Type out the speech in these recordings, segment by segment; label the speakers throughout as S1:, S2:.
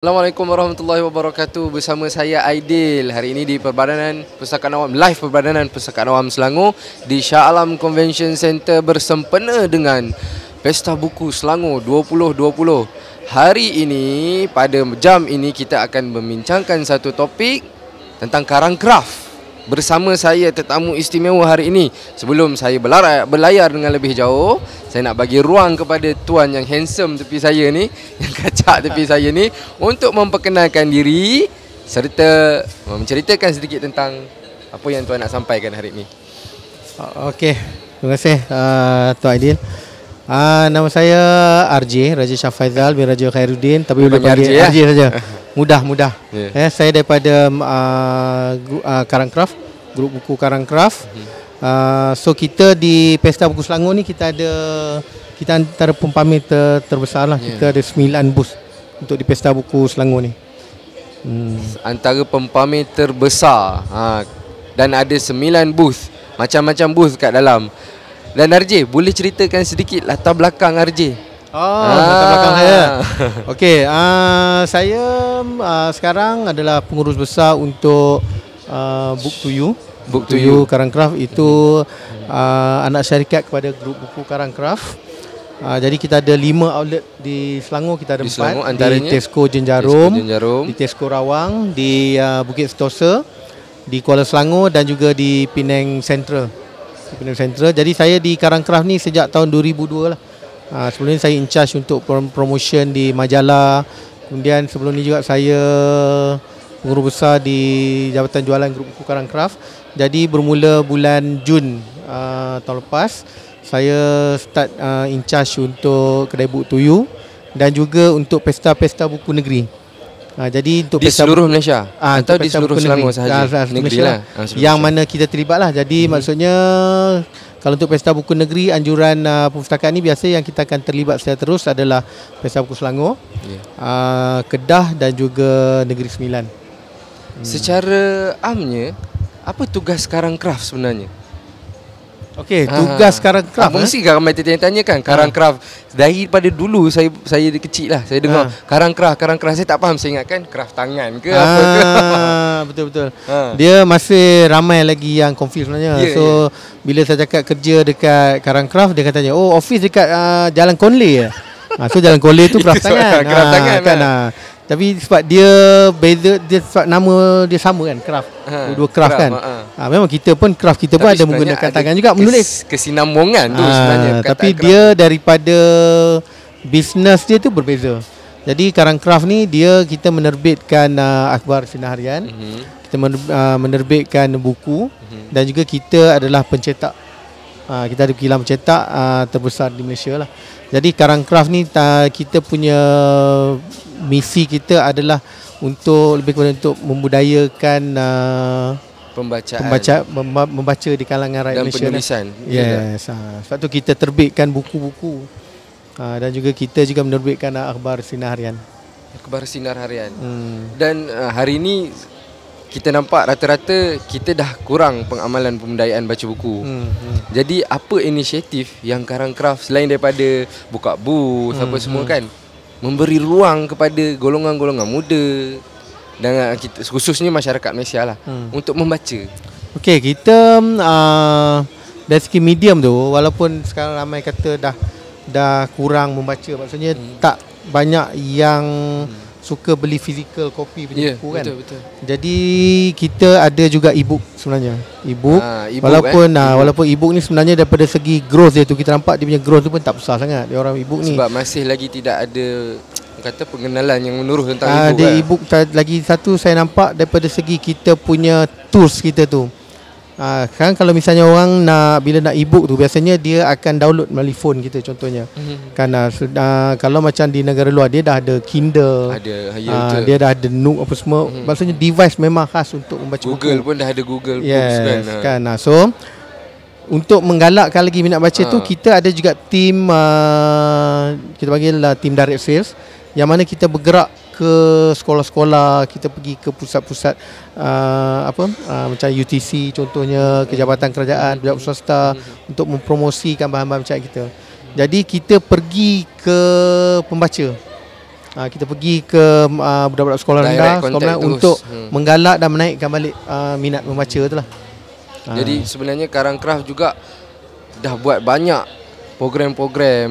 S1: Assalamualaikum warahmatullahi wabarakatuh. Bersama saya Aidil. Hari ini di Perbadanan Pustakaan Awam, live Perbadanan Pustakaan Awam Selangor di Shah Alam Convention Center bersempena dengan Pesta Buku Selangor 2020. Hari ini, pada jam ini kita akan membincangkan satu topik tentang karang kraft. Bersama saya tetamu istimewa hari ini. Sebelum saya berlayar dengan lebih jauh, saya nak bagi ruang kepada tuan yang handsome tepi saya ni, yang kacak tepi saya ni, untuk memperkenalkan diri serta menceritakan sedikit tentang apa yang tuan nak sampaikan hari ini.
S2: Okey, terima kasih Tuan Aidil. Nama saya RJ, Raja Shah Faizal bin Raja Khairuddin, tapi boleh panggil RJ saja. Mudah. Yeah. Saya daripada Karang Kraft, grup buku Karang Kraft. So kita di Pesta Buku Selangor ni kita antara pempamer terbesar lah. Yeah. Kita ada 9 booth untuk di Pesta Buku Selangor ni.
S1: Antara pempamer terbesar. Dan ada 9 booth, macam-macam booth kat dalam. Dan RJ, boleh ceritakan sedikit latar belakang RJ?
S2: Latar belakang saya. Okey, saya sekarang adalah pengurus besar untuk Book to You. Book to You Karang Kraft itu anak syarikat kepada grup buku Karang Kraft. Jadi kita ada 5 outlet di Selangor, kita ada 4 di Tesco Jenjarum, di Tesco Rawang, di Bukit Sentosa, di Kuala Selangor dan juga di Penang Central. Jadi saya di Karang Kraft ni sejak tahun 2002 lah. Sebelum ni saya in charge untuk promotion di majalah. Kemudian sebelum ni juga saya pengurus besar di Jabatan Jualan Grup Buku Karang Kraft. Jadi bermula bulan Jun tahun lepas, saya start in charge untuk kedai Book to You dan juga untuk pesta-pesta buku negeri. Jadi untuk
S1: di seluruh Malaysia atau di seluruh Selangor sahaja?
S2: Negeri lah. Yang mana kita terlibat lah. Jadi maksudnya kalau untuk Pesta Buku Negeri, anjuran perpustakaan ni biasa yang kita akan terlibat secara terus adalah Pesta Buku Selangor, Kedah dan juga Negeri Sembilan.
S1: Secara amnya, apa tugas Karang Kraft sebenarnya?
S2: Okey, tugas Karang Kraft.
S1: Mesti ramai tanya kan Karang Kraft. Daripada dulu saya kecil lah, saya dengar Karang Kraft. Saya tak faham, saya ingatkan kraft tangan ke apa ke.
S2: Betul. Dia masih ramai lagi yang confused sebenarnya. Bila saya cakap kerja dekat Karang Kraft, dia katanya, "Oh, office dekat Jalan Conley." So Jalan Conley tu kraft tangan.
S1: Kraft tangan kan.
S2: Tapi sebab dia beza, dia sebab nama dia sama kan, kraft. Dua kraft kan. Memang kita pun kraft kita pun ada menggunakan tangan juga menulis.
S1: Kesinambungan tu sebenarnya.
S2: Tapi dia daripada bisnes dia tu berbeza. Jadi Karang Kraft ni kita menerbitkan akhbar sinar harian. Kita menerbitkan buku dan juga kita adalah pencetak. Kita ada kilang pencetak terbesar di Malaysia lah. Jadi Karang Kraft ni kita punya misi kita adalah untuk lebih kepada untuk membudayakan membaca di kalangan rakyat
S1: dan
S2: Malaysia
S1: penulisan.
S2: Yes. Sebab tu kita terbitkan buku-buku dan juga kita juga menerbitkan akhbar sinar harian.
S1: Dan hari ini kita nampak rata-rata kita dah kurang pengamalan pembudayaan baca buku. Jadi apa inisiatif yang Karang Kraft selain daripada buka booth semua kan, memberi ruang kepada golongan-golongan muda dan kita, khususnya masyarakat Malaysia lah, untuk membaca.
S2: Okey, kita dari segi medium tu, walaupun sekarang ramai kata dah kurang membaca, maksudnya tak banyak yang suka beli physical copy punya buku kan. Betul. Jadi kita ada juga e-book sebenarnya. E-book walaupun e-book ni sebenarnya daripada segi growth dia tu, kita nampak dia punya growth tu pun tak besar sangat dia orang e-book ni.
S1: Sebab masih lagi tidak ada kata pengenalan yang menurut tentang e-book.
S2: Dia e-book lagi satu saya nampak daripada segi kita punya tools kita tu. Kan kalau misalnya orang bila nak e-book tu biasanya dia akan download melalui phone kita contohnya. Kalau macam di negara luar dia dah ada Kindle, dia dah ada Nook apa semua. Maksudnya device memang khas untuk membaca
S1: Google
S2: buku.
S1: Pun dah ada Google
S2: Books kan. So untuk menggalakkan lagi minat baca tu, kita ada juga tim kita panggil tim direct sales, yang mana kita bergerak ke sekolah-sekolah, kita pergi ke pusat-pusat macam UTC contohnya, ke jabatan kerajaan, pejabat swasta untuk mempromosikan bahan-bahan bacaan kita. Jadi kita pergi ke pembaca. kita pergi ke budak-budak sekolah rendah, sekolah rendah untuk menggalak dan menaikkan balik minat membaca tu lah.
S1: Jadi sebenarnya Karang Craft juga dah buat banyak program-program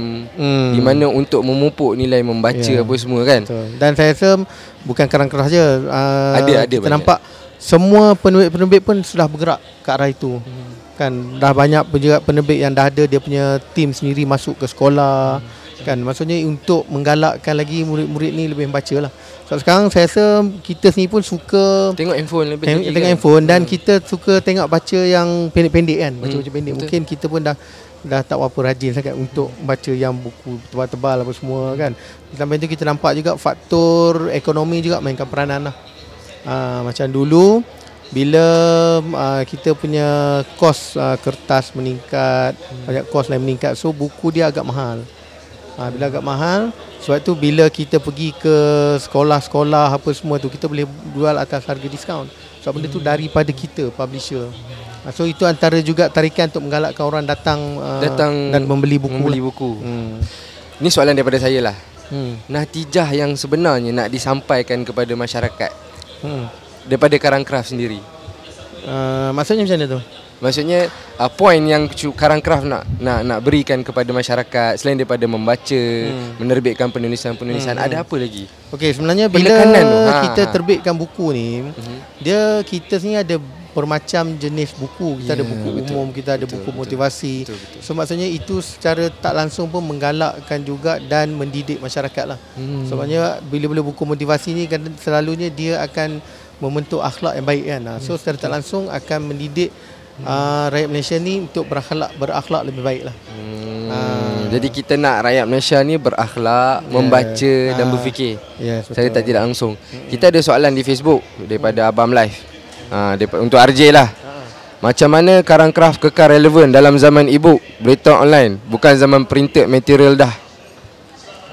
S1: di mana untuk memupuk nilai membaca apa semua kan.
S2: Betul. Dan saya rasa bukan Karang Craft je,
S1: ada
S2: kita
S1: banyak.
S2: nampak semua penerbit-penerbit pun sudah bergerak ke arah itu. Kan dah banyak juga penerbit yang dah ada dia punya tim sendiri masuk ke sekolah. Kan maksudnya untuk menggalakkan lagi murid-murid ni lebih membaca lah. So sekarang saya rasa kita sendiri pun suka
S1: tengok handphone lebih
S2: tengok handphone dan kita suka tengok baca yang pendek-pendek kan. Baca-baca pendek. Betul. Mungkin kita pun dah tak berapa rajin sangat untuk baca yang buku tebal-tebal apa semua kan. Sampai tu kita nampak juga faktor ekonomi juga mainkan peranan lah. Macam dulu bila kita punya kos kertas meningkat, banyak kos lain meningkat, so buku dia agak mahal. Bila agak mahal, sebab tu bila kita pergi ke sekolah-sekolah apa semua tu, kita boleh jual atas harga diskaun. Sebab benda tu daripada kita, publisher. So itu antara juga tarikan untuk menggalakkan orang datang dan membeli buku.
S1: Ini soalan daripada saya lah. Natijah yang sebenarnya nak disampaikan kepada masyarakat daripada Karang Craft sendiri.
S2: Maksudnya macam mana tu?
S1: Maksudnya poin yang Karang Craft nak berikan kepada masyarakat selain daripada membaca, menerbitkan penulisan-penulisan, ada apa lagi?
S2: Okey, sebenarnya bila kita terbitkan buku ni, kita sini ada bermacam jenis buku. Kita ada buku umum, kita ada buku motivasi. Betul. So maksudnya itu secara tak langsung pun menggalakkan juga dan mendidik masyarakat lah. Sebabnya bila buku motivasi ni kan selalunya dia akan membentuk akhlak yang baik kan. So secara tak langsung akan mendidik rakyat Malaysia ni untuk berakhlak lebih baik lah.
S1: Jadi kita nak rakyat Malaysia ni berakhlak, membaca dan berfikir. Secara tak tidak langsung. Kita ada soalan di Facebook daripada Abam Live. Untuk RJ lah. Macam mana Karang Craft kekal relevan dalam zaman e-book, berita online, bukan zaman printed material dah?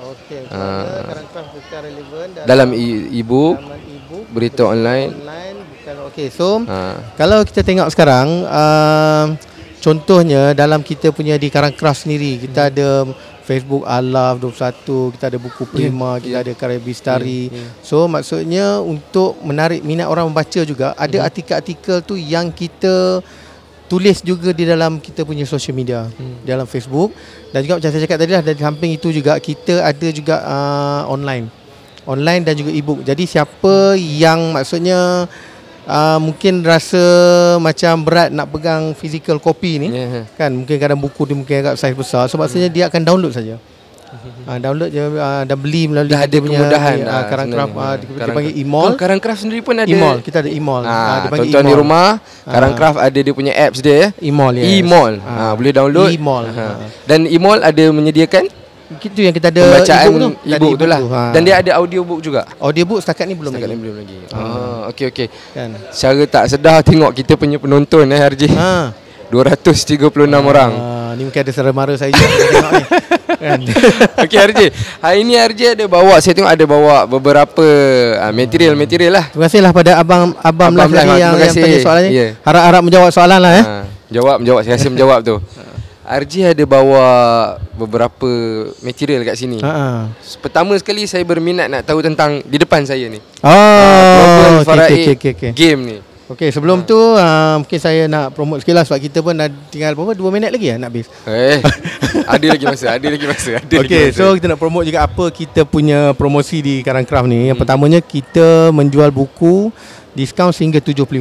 S2: Okey, Karang Craft kekal relevan
S1: dalam e-book, berita online.
S2: Okey, so kalau kita tengok sekarang, contohnya dalam kita punya di Karang Craft sendiri, kita ada Facebook Alaf 21, kita ada buku Prima, kita ada Karya Bistari. So maksudnya untuk menarik minat orang membaca juga, ada artikel-artikel tu yang kita tulis juga di dalam kita punya social media, dalam Facebook. Dan juga macam saya cakap tadi lah, dari samping itu juga kita ada juga online dan juga e-book. Jadi siapa yang maksudnya mungkin rasa macam berat nak pegang physical copy ni, kan mungkin kadang buku dia mungkin agak saiz besar, so maksudnya dia akan download saja. Download je dan beli melalui
S1: dah ada kemudahan
S2: Karang Craft, dia panggil e-mall.
S1: Karang Craft sendiri pun ada
S2: e-mall, kita ada e-mall.
S1: Dia panggil tuan-tuan di rumah, Karang Craft ada dia punya apps dia,
S2: e-mall.
S1: E-mall. Boleh download
S2: e-mall.
S1: Dan e-mall ada menyediakan
S2: itu yang kita ada
S1: pembacaan
S2: e-book
S1: tu lah. Dan dia ada audiobook juga.
S2: Audiobook setakat ni belum lagi.
S1: Okey. Kan. Secara tak sedar tengok kita punya penonton RJ. 236 orang.
S2: Ni mungkin ada saudara mara saya juga tengok ni. Kan.
S1: Okey RJ. Hari ni RJ ada bawa, saya tengok ada bawa beberapa material lah.
S2: Terima kasihlah pada abang lah yang tanya soalan ni. Harap-harap menjawab soalan lah
S1: Jawab, saya rasa menjawab tu. RJ ada bawa beberapa material kat sini. Pertama sekali saya berminat nak tahu tentang di depan saya ni.
S2: Okay.
S1: Game ni.
S2: Okey, sebelum tu mungkin saya nak promote sikit lah, sebab kita pun dah tinggal 2 minit lagi nak habis.
S1: Ada lagi masa.
S2: Okey, so kita nak promote juga apa kita punya promosi di Karang Craft ni. Yang pertamanya kita menjual buku diskaun sehingga 75%.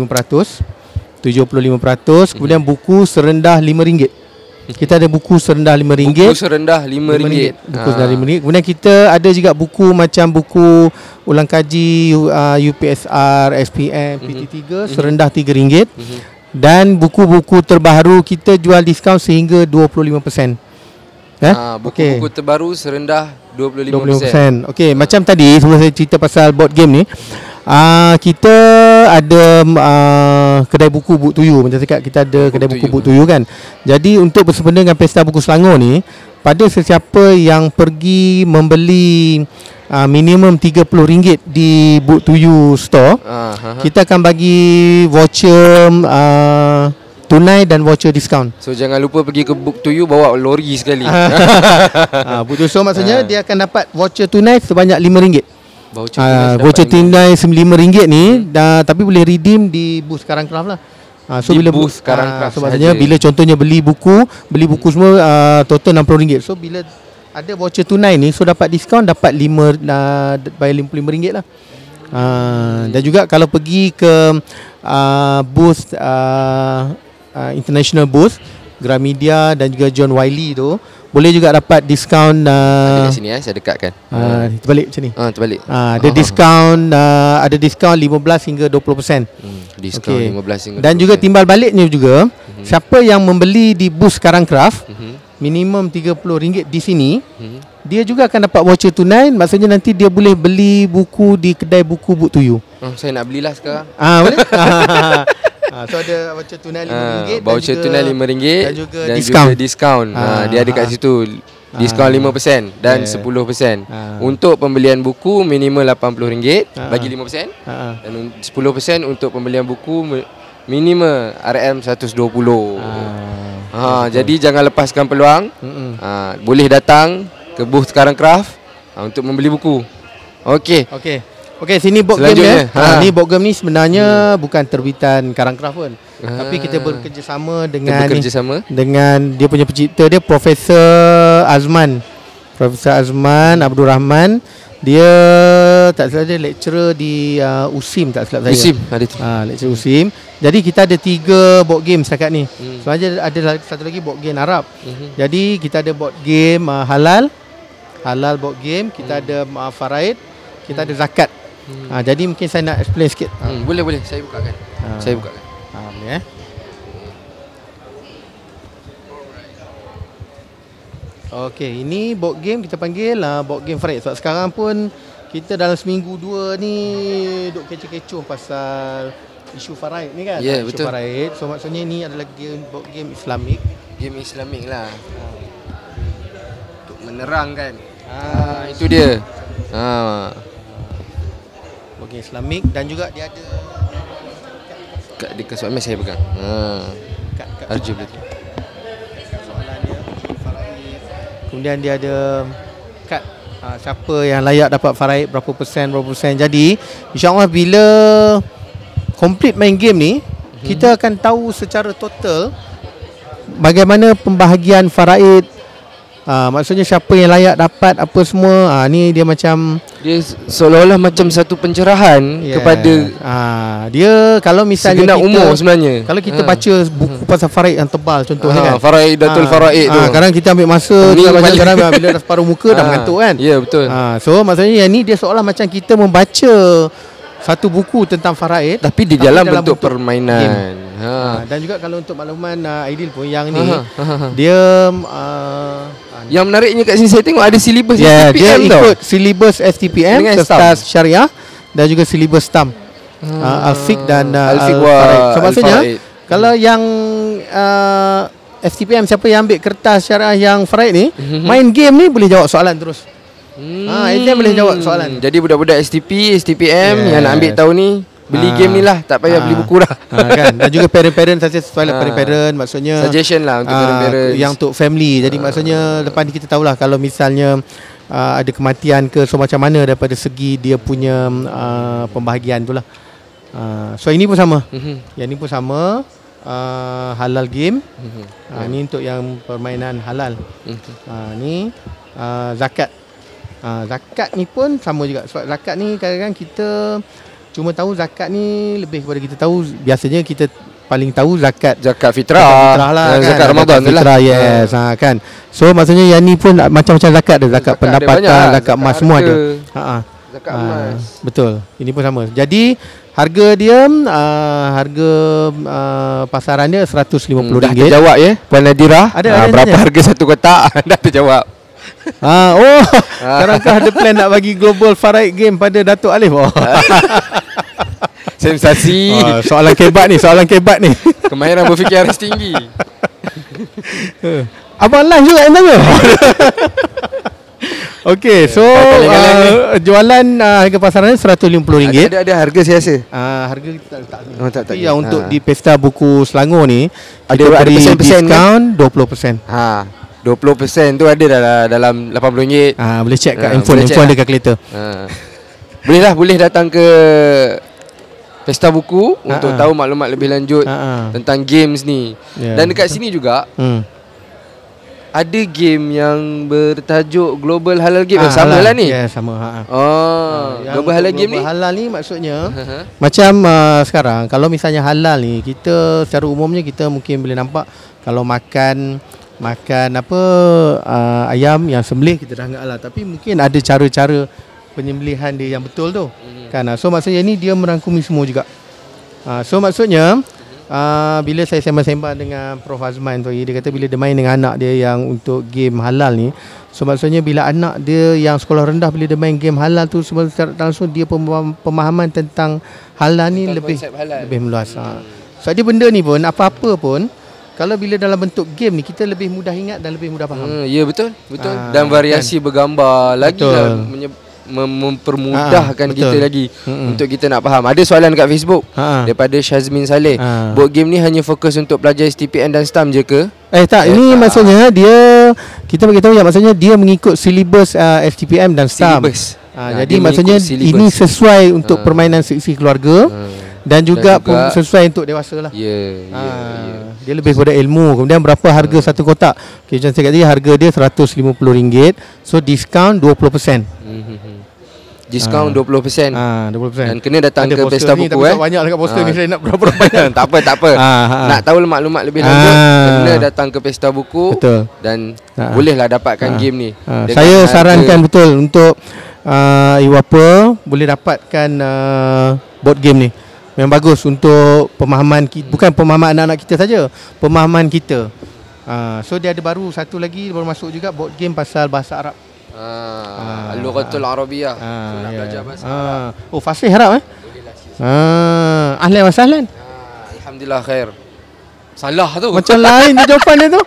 S2: Kemudian buku serendah RM5. Kita ada buku serendah RM5.
S1: Buku serendah RM5.
S2: Kemudian kita ada juga buku macam buku ulang kaji UPSR, SPM, PT3 serendah RM3. Dan buku-buku terbaru kita jual diskaun sehingga 25%.
S1: Buku-buku terbaru serendah 25%.
S2: Okey, macam tadi sebelum saya cerita pasal board game ni, kita ada kedai buku Book to You. Macam cakap, kita ada kedai buku Book to You kan. Jadi untuk bersempena dengan Pesta Buku Selangor ni, pada sesiapa yang pergi membeli minimum RM30 di Book to You store, kita akan bagi voucher tunai dan voucher diskaun.
S1: So jangan lupa pergi ke Book to You, bawa lori sekali.
S2: Book to You, so maksudnya dia akan dapat voucher tunai sebanyak RM5.
S1: Voucher
S2: tunai RM5 ni tapi boleh redeem di booth Karangcraft lah. So
S1: di
S2: bila
S1: booth Karangcraft
S2: so maksudnya bila contohnya beli buku semua total RM60. So bila ada voucher tunai ni, so dapat diskaun, dapat bayar RM55 lah. Dan juga kalau pergi ke booth international booth Gramedia dan juga John Wiley tu, boleh juga dapat diskaun.
S1: Ada kat sini saya dekat kan.
S2: Terbalik macam ni.
S1: Terbalik.
S2: Ada diskaun, ada diskaun 15 hingga 20%.
S1: Diskaun 15 hingga 20%.
S2: Dan juga timbal baliknya juga, siapa yang membeli di booth Karangcraft minimum RM30 di sini, dia juga akan dapat voucher tunai. Maksudnya nanti dia boleh beli buku di kedai buku Book to You.
S1: Saya nak belilah sekarang.
S2: Boleh? So ada voucher tunai RM5,
S1: voucher tunai RM5
S2: dan juga
S1: diskaun. Dia ada kat situ. Diskaun 5% dan 10%. Untuk pembelian buku minimal RM80 bagi 5%. Dan 10% untuk pembelian buku minimal RM120. Jadi jangan lepaskan peluang. Boleh datang ke booth Karangcraft untuk membeli buku. Okey, sini board game ya. Ni board game ni sebenarnya bukan terbitan Karangcraft pun. Tapi kita bekerjasama dengan dia punya pencipta dia, Profesor Azman Abdul Rahman. Dia tak silap dia lecturer di USIM, tak silap saya. USIM ada tu.
S2: Lecturer USIM. Jadi kita ada 3 board game setakat ni. Sebenarnya ada satu lagi board game Arab. Jadi kita ada board game halal board game, kita ada faraid, kita ada zakat. Jadi mungkin saya nak explain sikit.
S1: Boleh saya bukakan. Boleh
S2: Okey, ini board game kita panggil board game faraid. Sebab sekarang pun kita dalam seminggu 2 ni duk kecoh-kecoh pasal isu faraid ni kan.
S1: Isu betul.
S2: Faraid. So maksudnya ni adalah board game Islamik.
S1: Game Islamik lah. Untuk menerangkan. Itu dia.
S2: Board game Islamik. Dan juga dia ada
S1: kat dekat soalan saya pegang. Arju betul.
S2: Kemudian dia ada kad siapa yang layak dapat faraid berapa persen. Jadi insya-Allah bila complete main game ni, kita akan tahu secara total bagaimana pembahagian faraid. Maksudnya siapa yang layak dapat apa semua. Ni dia macam
S1: dia seolah-olah macam satu pencerahan kepada
S2: dia kalau misalnya
S1: segenap umur sebenarnya.
S2: Kalau kita baca buku pasal faraid yang tebal contohnya kan.
S1: Faraidatul Faraid tu.
S2: Kadang kita ambil masa kadang bila dah separuh muka dah mengantuk kan.
S1: Ya betul.
S2: So maksudnya yang ni dia seolah macam kita membaca satu buku tentang faraid
S1: tapi di dalam bentuk permainan.
S2: Dan juga kalau untuk makluman Aidil pun yang ni dia
S1: yang menariknya kat sini saya tengok ada silibus
S2: STPM dia ikut silibus STPM Kertas Syariah dan juga silibus STAM Al-Fiqh dan Al-Faraid. So maksudnya kalau yang STPM siapa yang ambil kertas syariah yang faraid ni, main game ni boleh jawab soalan terus. Exam boleh jawab soalan.
S1: Jadi budak-budak STPM yang nak ambil tahun ni beli game ni lah, tak payah beli buku dah.
S2: Kan. Dan juga parent-parent saja sesuai lah parent-parent, maksudnya
S1: suggestion lah untuk parent-parent
S2: yang untuk family. Jadi maksudnya lepas ni kita tahulah kalau misalnya ada kematian ke, so macam mana daripada segi dia punya pembahagian tu lah. So ini pun sama. Yang ni pun sama. Halal game. Ni untuk yang permainan halal. Ni zakat. Zakat ni pun sama juga. Sebab zakat ni kadang-kadang kita cuma tahu zakat ni lebih kepada kita tahu, biasanya kita paling tahu zakat fitrah lah,
S1: zakat Ramadan tu lah.
S2: Yes, kan. So maksudnya yang ni pun macam-macam zakat ada, zakat pendapatan, zakat emas semua ada.
S1: Zakat emas.
S2: Betul. Ini pun sama. Jadi harga dia harga pasaran dia RM150.
S1: Dah terjawab ya Puan Nadira. Berapa harga satu kotak? Dah terjawab.
S2: Sekarang ada plan nak bagi global faraid game pada Datuk Alif.
S1: Sensasi.
S2: Soalan kebat ni.
S1: Kemahiran berfikir harus tinggi.
S2: Abang live juga yang tanya. Okey, so jualan harga pasaran RM150.
S1: Ada harga saya rasa.
S2: Harga kita tak letak.
S1: Tak.
S2: Tapi yang untuk di Pesta Buku Selangor ni
S1: Ada
S2: kita beri
S1: persen-persen
S2: diskaun 20%.
S1: 20% tu ada dalam RM80.
S2: Boleh check kat
S1: boleh check
S2: handphone
S1: lah.
S2: ada kalkulator.
S1: Boleh datang ke Pesta Buku untuk tahu maklumat lebih lanjut tentang games ni. Dan dekat sini juga ada game yang bertajuk Global Halal Game. Sama
S2: halal.
S1: lah ni.
S2: Ya, sama.
S1: Global Halal Game ni.
S2: Global halal ni maksudnya macam sekarang kalau misalnya halal ni, kita secara umumnya kita mungkin boleh nampak kalau makan apa ayam yang sembelih kita dah anggap halal, tapi mungkin ada cara-cara penyembelihan dia yang betul tu. Kan. So maksudnya ni dia merangkumi semua juga. So maksudnya bila saya sembang-sembang dengan Prof Azman tu, dia kata bila dia main dengan anak dia yang untuk game halal ni, so maksudnya bila anak dia yang sekolah rendah, bila dia main game halal tu secara langsung dia pemahaman tentang halal ni lebih meluas. So dia benda ni pun apa-apa pun kalau bila dalam bentuk game ni kita lebih mudah ingat dan lebih mudah faham.
S1: Ya betul. Dan variasi bergambar lagi lah mempermudahkan kita lagi untuk kita nak faham. Ada soalan kat Facebook daripada Syazmin Saleh. Board game ni hanya fokus untuk pelajar STPN dan STAM je ke?
S2: Tak, ini tak. Maksudnya kita bagi tahu yang maksudnya dia mengikut silibus STPM dan STAM. Jadi maksudnya ini sesuai untuk permainan seksi keluarga dan juga sesuai untuk dewasa lah. Dia lebih kepada ilmu. Kemudian berapa harga satu kotak? Okay, macam saya kata tadi, harga dia RM150. So diskaun 20%.
S1: Diskaun 20%.
S2: 20%.
S1: Dan kena datang ke Pesta Buku.
S2: Banyak dekat poster ni saya nak berapa banyak.
S1: Tak apa. Nak tahu maklumat lebih lanjut, kena datang ke Pesta Buku.
S2: Betul.
S1: Dan bolehlah dapatkan game ni.
S2: Saya sarankan betul untuk Iwapa boleh dapatkan board game ni. Memang bagus untuk pemahaman bukan pemahaman anak-anak kita saja, pemahaman kita. So dia ada baru satu lagi baru masuk juga, board game pasal bahasa Arab.
S1: Al-Lughatul Arabiyah. Nak belajar bahasa Arab.
S2: Fasih Arab ahlan wa sahlan.
S1: Alhamdulillah khair. Salah tu.
S2: Macam lain jawapan dia tu.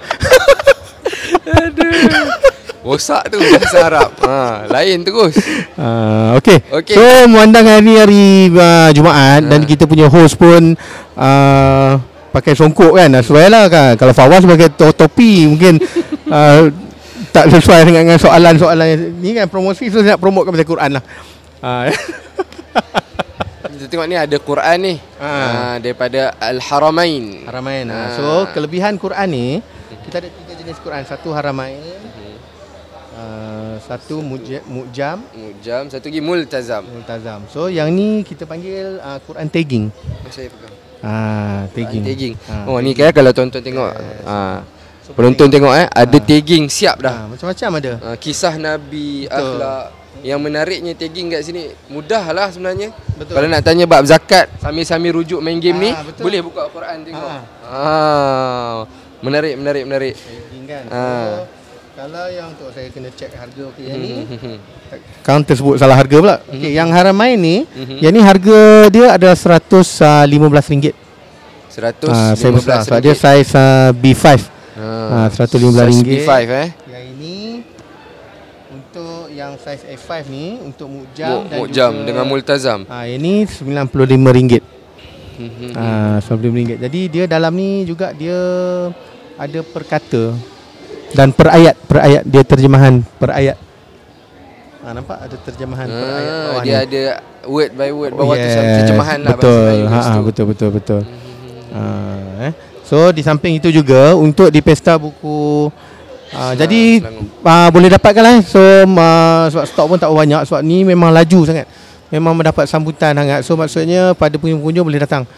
S1: Aduh. Rosak tu bahasa Arab. Lain terus.
S2: Okey. So memandang hari Jumaat dan kita punya host pun pakai songkok kan. Sesuailah kan. Kalau Fawaz pakai topi mungkin tak sesuai dengan soalan-soalan ni kan, promosi. So saya nak promote pasal Quran lah.
S1: Kita tengok ni ada Quran ni. Daripada Al-Haramain.
S2: So kelebihan Quran ni, kita ada 3 jenis Quran. Satu Haramain, satu Mu'jam,
S1: satu lagi Multazam.
S2: So yang ni kita panggil Quran tagging.
S1: Saya pegang.
S2: Tagging.
S1: Ni kan kalau tonton tengok. Penonton tengok ada tagging siap dah.
S2: Macam-macam ada.
S1: Kisah Nabi, akhlak. Yang menariknya tagging kat sini mudah lah sebenarnya.
S2: Betul.
S1: Kalau nak tanya bab zakat sambil rujuk main game ni, boleh buka Quran tengok. Menarik.
S2: Tagging kan. Kalau yang untuk saya kena check harga yang ni. Counter sebut salah harga pula. Okey, yang Haramain ni, yang ni harga dia adalah RM115.
S1: RM115.
S2: Sebab dia saiz B5. RM115.
S1: B5
S2: Yang ini untuk yang saiz A5 ni untuk Mu'jam dan
S1: Mu'jam
S2: juga
S1: dengan Multazam.
S2: Ini RM95. RM95. Jadi dia dalam ni juga dia ada perkata dan per ayat dia terjemahan per ayat. Nampak ada terjemahan per ayat bawah
S1: dia
S2: ni.
S1: ada word by word bawah tu terjemahan lah.
S2: Betul. So di samping itu juga untuk di Pesta Buku jadi boleh dapatkan lah. So sebab stok pun tak banyak, sebab ni memang laju sangat, memang mendapat sambutan sangat. So maksudnya pada pengunjung boleh datang.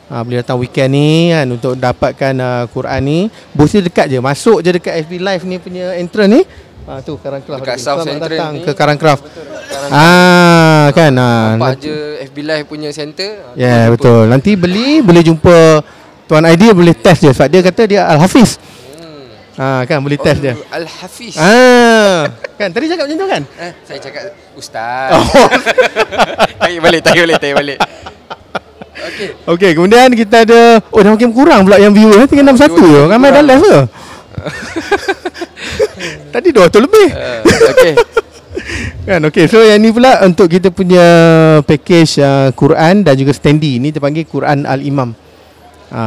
S2: Boleh datang weekend ni kan untuk dapatkan Quran ni. Booth dia dekat je, masuk je dekat FB Live ni punya entrance ni. Tu Karangcraft
S1: dekat South Central
S2: datang
S1: ni,
S2: ke Karangcraft. Kan
S1: nampak je FB Live punya center.
S2: Betul. Nanti boleh jumpa Tuan Aidil, boleh test dia sebab dia kata dia Al-Hafiz. Kan boleh test dia.
S1: Al-Hafiz.
S2: Kan tadi cakap macam tu kan?
S1: Saya cakap ustaz. Tarik balik. Okey,
S2: kemudian kita ada dah makin kurang pula yang viewer, tinggal 61 je. Ramai dah live ke? Tadi 200 lebih.
S1: Okey.
S2: Kan, okey. So yang ni pula untuk kita punya package Quran dan juga standi. Ni terpanggil Quran Al-Imam.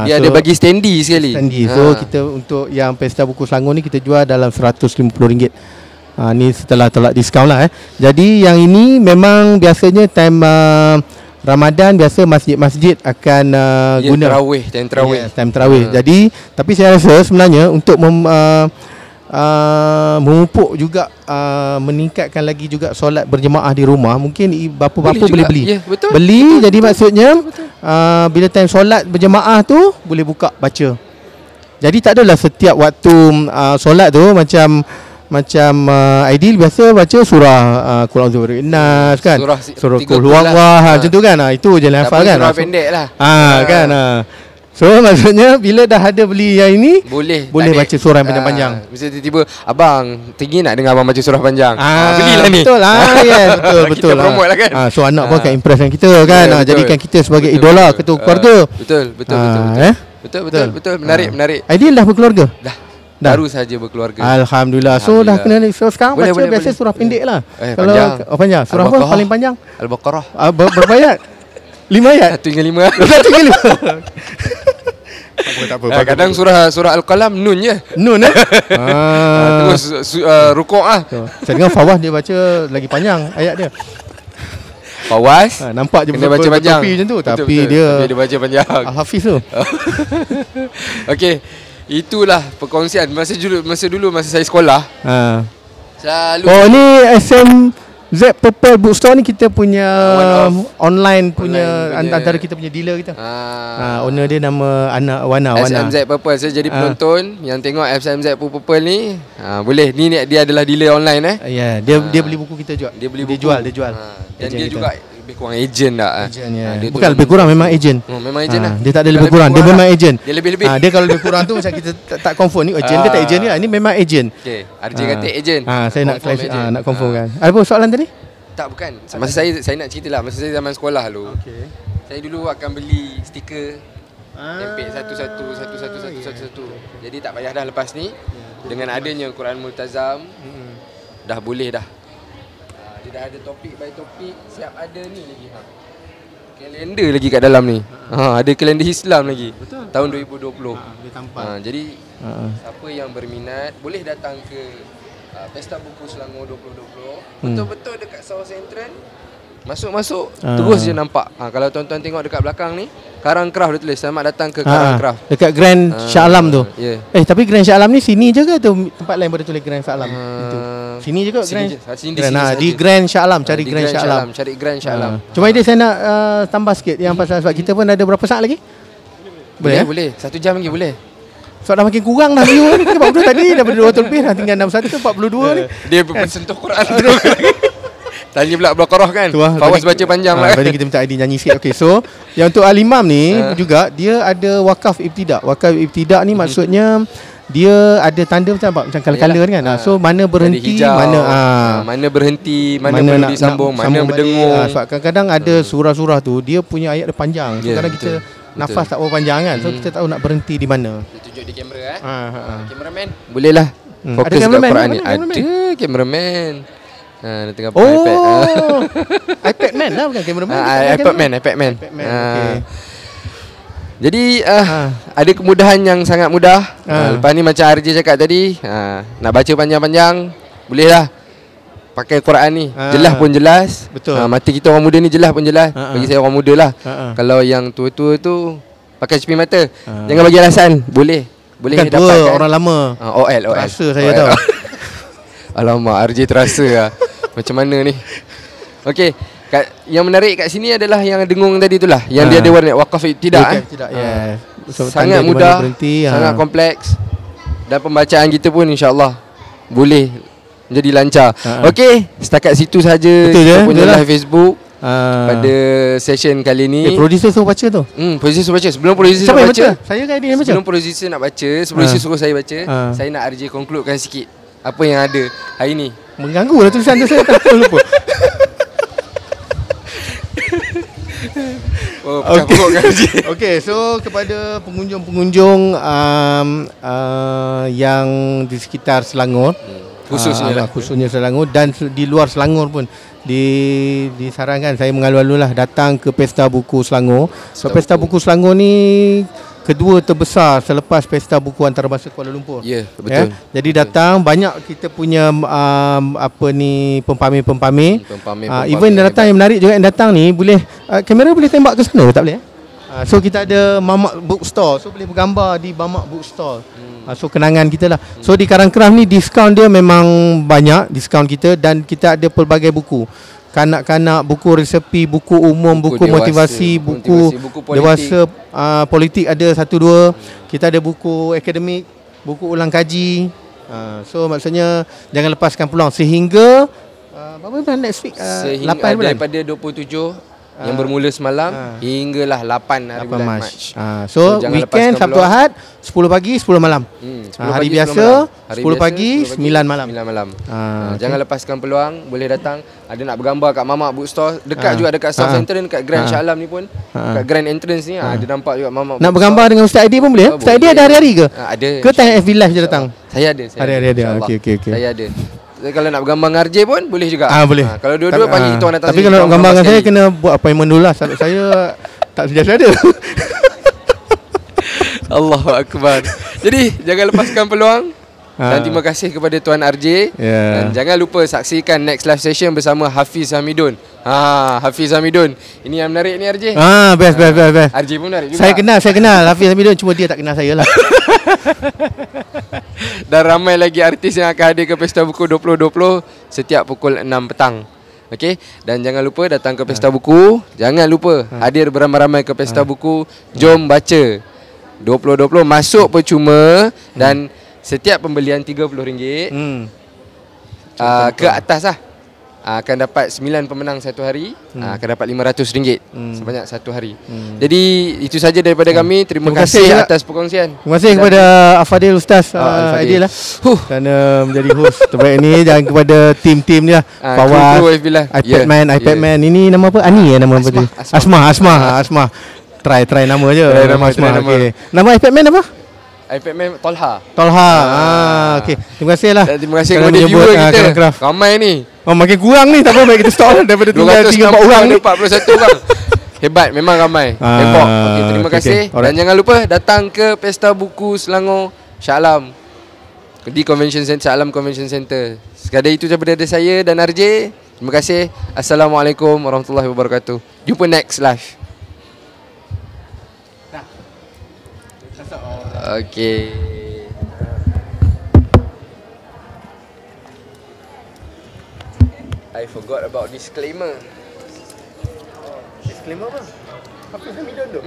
S1: Dia ada bagi standi sekali.
S2: Standi. So kita untuk yang Pesta Buku Selangor ni kita jual dalam RM150. Ni setelah tolak diskaun lah. Jadi yang ini memang biasanya time Ramadan biasa masjid-masjid akan guna
S1: tarawih, time tarawih.
S2: Time tarawih. Jadi tapi saya rasa sebenarnya untuk memupuk juga meningkatkan lagi juga solat berjemaah di rumah, mungkin bapa-bapa boleh beli.
S1: Ya, betul.
S2: Beli, jadi maksudnya bila time solat berjemaah tu boleh buka baca. Jadi tak adalah setiap waktu solat tu macam Aidil biasa baca surah Qul a'udzu birabbil nas kan, surah Qul huwallah macam tu kan. Itu je lah hafal kan.
S1: Surah pendek lah.
S2: Kan. So maksudnya bila dah ada beli yang ini boleh baca surah yang panjang-panjang.
S1: Mesti tiba-tiba abang tinggi nak dengar abang baca surah panjang. Belilah ni.
S2: Betul yes, betul.
S1: Kita promote lah kan.
S2: So anak pun akan impress dengan kita kan. Jadikan kita sebagai idola ketua keluarga.
S1: Betul. Menarik.
S2: Aidil dah berkeluarga?
S1: Dah. Baru saja berkeluarga.
S2: Alhamdulillah. So dah kena ni. So sekarang baca biasa surah pendek lah.
S1: Panjang.
S2: Panjang. Surah apa paling panjang?
S1: Al-Baqarah.
S2: Berapa ayat? 5 ayat.
S1: 1 hingga 5.
S2: 1 hingga 5. Tak apa.
S1: Kadang surah Al-Qalam nun je.
S2: Nun
S1: terus rukuk
S2: Saya dengar Fawaz dia baca lagi panjang ayat dia.
S1: Fawaz
S2: nampak je
S1: kena baca panjang
S2: macam tu. Tapi
S1: betul.
S2: dia
S1: baca panjang.
S2: Al-Hafiz tu.
S1: Okey. Itulah perkongsian masa dulu saya sekolah. Selalu.
S2: Oh ni SMZ Purple Bookstore ni kita punya online punya antara kita punya dealer kita. Owner dia nama Wana.
S1: SMZ Purple. Saya jadi penonton yang tengok SMZ Purple ni. Boleh ni dia adalah dealer online
S2: Ya, dia beli buku kita juga.
S1: Dia beli buku.
S2: Dia jual.
S1: Dan dia juga lebih kurang ejen dah.
S2: Bukan lebih kurang, memang ejen.
S1: Memang ejen lah.
S2: Dia tak ada lebih kurang, dia memang ejen.
S1: Dia lebih-lebih.
S2: Dia kalau lebih kurang tu macam kita tak confirm ni ejen ke tak ejen ke. Ini memang ejen.
S1: Okey, RJ kata ejen.
S2: Saya nak confirm kan. Apa soalan tadi?
S1: Tak, bukan. Masa saya nak cerita lah. Masa saya zaman sekolah dulu. Saya dulu akan beli stiker tempel satu. Jadi tak payah dah lepas ni. Dengan adanya Quran Multazam dah boleh dah. Dia dah ada topik by topik. Siap ada ni lagi kalender lagi kat dalam ni. Ada kalender Islam lagi. Betul. Tahun 2020.
S2: Boleh tampak.
S1: Jadi siapa yang berminat boleh datang ke Pesta Buku Selangor 2020. Betul-betul dekat South Central. Masuk terus je nampak. Kalau tuan-tuan tengok dekat belakang ni, Karang Craft dia tulis selamat datang ke Karang Craft.
S2: Dekat Grand Shah Alam tu. Tapi Grand Shah Alam ni sini je ke atau tempat lain boleh tulis Grand Shah Alam itu? Sini je ke Grand?
S1: Sini
S2: di Grand Shah Alam, cari Grand Shah Alam.
S1: Cari Grand Shah Alam.
S2: Cuma dia saya nak tambah sikit yang pasal sebab kita pun ada berapa saat lagi?
S1: Boleh. 1 jam lagi boleh.
S2: Sebab dah makin kurang dah view ni. Kita 42 tadi daripada 200 lebih dah tinggal 61 42 ni.
S1: Dia bersentuh Quran. Tanya pula Al-Baqarah kan. Fawaz baca panjang lah.
S2: Tadi kita minta ID nyanyi sikit. Okey, so yang untuk Al-Imam ni juga dia ada wakaf ibtidak. Wakaf ibtidak ni maksudnya dia ada tanda macam color kan. So mana berhenti,
S1: mana berhenti, mana perlu disambung, mana berdengung.
S2: Sebab kadang-kadang ada surah-surah tu dia punya ayat dia panjang. So kadang kita nafas tak berapa panjang kan. So kita tahu nak berhenti di mana.
S1: Kita tunjuk di kamera kameraman. Boleh lah. Fokus kat Quran ni. Ada kameraman. Dia tengah pakai iPad.
S2: iPad man lah, bukan kameraman.
S1: iPad man.
S2: Okay.
S1: Jadi ada kemudahan yang sangat mudah. Lepas ni macam RJ cakap tadi, nak baca panjang-panjang boleh lah. Pakai Quran ni jelas pun jelas.
S2: Betul.
S1: Mata kita orang muda ni jelas pun jelas. Bagi saya orang muda lah. Kalau yang tua-tua tu pakai cermin mata. Jangan bagi alasan. Boleh
S2: bukan
S1: dapatkan.
S2: Orang lama.
S1: OL.
S2: Rasa saya tahu.
S1: Alamak, RJ terasa lah. Macam mana ni? Okey, yang menarik kat sini adalah yang dengung tadi itulah. Yang dia ada warna wakaf tidak. Sangat mudah, sangat kompleks. Dan pembacaan kita pun insya-Allah boleh jadi lancar. Okey, setakat situ saja kita punya live Facebook pada session kali ni.
S2: Producer suruh baca tu.
S1: Producer suruh baca. Sebelum producer nak baca,
S2: saya kan dia baca.
S1: Sebelum producer nak baca, producer suruh saya baca. Saya nak RJ concludekan sikit apa yang ada hari ni.
S2: Mengganggu lah tulisan tu, saya tak lupa. Okey, so kepada pengunjung-pengunjung yang di sekitar Selangor, khususnya Selangor dan di luar Selangor pun disarankan saya mengalu-alulah datang ke Pesta Buku Selangor. So Pesta Buku Selangor ni kedua terbesar selepas Pesta Buku Antarabangsa Kuala Lumpur.
S1: Ya, betul.
S2: Jadi datang banyak kita punya pempamer-pempamer. Even datang yang menarik juga yang datang ni boleh kamera boleh tembak ke sana tak boleh? So kita ada Mamak Bookstore. So boleh bergambar di Mamak Bookstore. So kenangan kita lah. So di Karangkraf ni diskaun dia memang banyak, diskaun kita, dan kita ada pelbagai buku. Kanak-kanak, buku resepi, buku umum, buku motivasi, buku dewasa, politik ada 1-2. Kita ada buku akademik, buku ulang kaji. So maksudnya jangan lepaskan peluang sehingga berapa bulan next week? 8 bulan.
S1: Daripada 27 yang bermula semalam hinggalah 8 hari bulan Mac.
S2: So weekend Sabtu Ahad 10 pagi 10 malam. 10 hari biasa 10 pagi 9 malam.
S1: Jangan lepaskan peluang, boleh datang. Ada nak bergambar kat Mamak Bookstore, dekat juga dekat South Central, dekat Grand Shah Alam ni pun. Dekat Grand Entrance ni ada nampak juga Mamak.
S2: Nak bergambar dengan Ustaz Aidi pun boleh? Ustaz Aidi ada hari-hari ke?
S1: Ada.
S2: Ke time FB Live je datang?
S1: Saya ada.
S2: Ada. Okey.
S1: Saya ada. Kalau nak bergambar dengan RJ pun boleh juga.
S2: Boleh.
S1: Kalau dua-dua panggil kita orang datang.
S2: Tapi kalau nak gambar dengan saya kena buat appointment dulu lah. Saya tak sejasa ada.
S1: Allahu Akbar. Jadi jangan lepaskan peluang. Dan terima kasih kepada Tuan RJ. Dan jangan lupa saksikan next live session bersama Hafiz Hamidun. Hafiz Hamidun. Ini yang menarik ni RJ.
S2: Best.
S1: RJ pun menarik juga.
S2: Saya kenal Hafiz Hamidun, cuma dia tak kenal saya lah.
S1: Dan ramai lagi artis yang akan hadir ke Pesta Buku 2020 setiap pukul 6 petang. Okey, dan jangan lupa datang ke Pesta Buku. Jangan lupa hadir beramai-ramai ke Pesta Buku. Jom baca. 2020 masuk percuma dan setiap pembelian RM30 ke atas lah akan dapat 9 pemenang satu hari, akan dapat RM500 sebanyak satu hari. Jadi itu saja daripada kami. Terima kasih atas perkongsian.
S2: Terima kasih kepada Afadil Ustaz Aidil lah kerana menjadi host terbaik ni, dan kepada tim-tim dia Fawaz, iPadman. Ini nama apa? Ani ya nama apa dia? Asma. Try nama je. Nama Asma. Okey. Nama iPadman apa?
S1: iPadman Tolha.
S2: Okey. Terima kasih lah.
S1: Terima kasih kepada viewer kita. Ramai ni.
S2: Makin kurang ni. Tak apa, baik kita stop daripada 3-4 orang ni.
S1: 41 orang. Hebat, memang ramai. Heboh. Okey, terima kasih. Dan jangan lupa datang ke Pesta Buku Selangor Shah Alam di Convention Center, Shah Alam Convention Center. Sekadar itu daripada saya dan RJ. Terima kasih. Assalamualaikum warahmatullahi wabarakatuh. Jumpa next live. Okay. I forgot about disclaimer.
S2: Disclaimer apa? Apa yang minum tu?